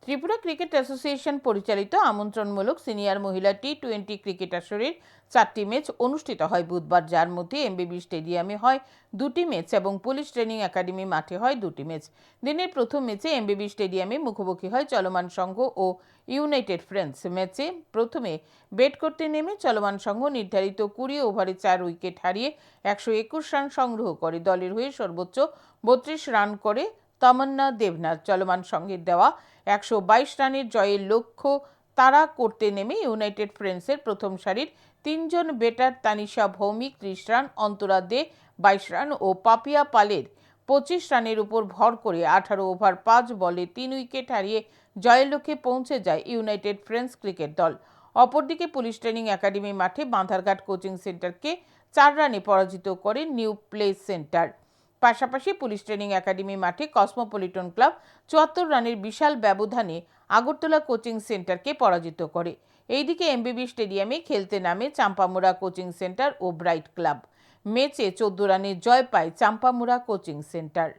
Tripura cricket association পরিচালিত আমন্ত্রণমূলক senior মহিলা টি-20 cricket আসরের 4টি ম্যাচ অনুষ্ঠিত হয় বুধবার, যার মধ্যে এমবিবি স্টেডিয়ামে হয় 2টি ম্যাচ এবং পুলিশ ট্রেনিং একাডেমি মাঠে হয় 2টি ম্যাচ। দিনের প্রথম ম্যাচে এমবিবি স্টেডিয়ামে মুখোমুখি হয় চলমান সংঘ ও ইউনাইটেড ফ্রেন্ডস। ম্যাচে প্রথমে ব্যাট করতে নেমে চলমান সংঘ নির্ধারিত 20 ওভারে 4 উইকেট হারিয়ে 121 রান সংগ্রহ করে। দলের হয়ে সর্বোচ্চ 32 রান করে তমন্না দেবনাথ। চলমান সংঘের দেওয়া 122 রানের জয়ের লক্ষ্য তাড়া করতে নেমে ইউনাইটেড ফ্রেন্ডসের প্রথম সারির 3 জন ব্যাটার তানিশা ভৌমিক 30 রান, অন্তরা দে 22 রান ও পাপিয়া পালের 25 রানের উপর ভর করে 18 ওভার 5 বলে 3 উইকেট হারিয়ে জয়ের লক্ষ্যে পৌঁছে যায় ইউনাইটেড ফ্রেন্ডস ক্রিকেট দল। অপরদিকে পুলিশ ট্রেনিং একাডেমি মাঠে বাঁধারঘাট কোচিং সেন্টারকে 4 রানে পরাজিত করে নিউ প্লে সেন্টার। পাশাপাশি পুলিশ ট্রেনিং একাডেমি মাঠে কসমোপলিটন ক্লাব 74 রানের বিশাল ব্যবধানে আগরতলা কোচিং সেন্টারকে পরাজিত করে। এইদিকে এমবিবি স্টেডিয়ামে খেলতে নামে চাম্পামুড়া কোচিং সেন্টার ও ব্রাইট ক্লাব। ম্যাচে 14 রানে জয় পায় চাম্পামুড়া কোচিং সেন্টার।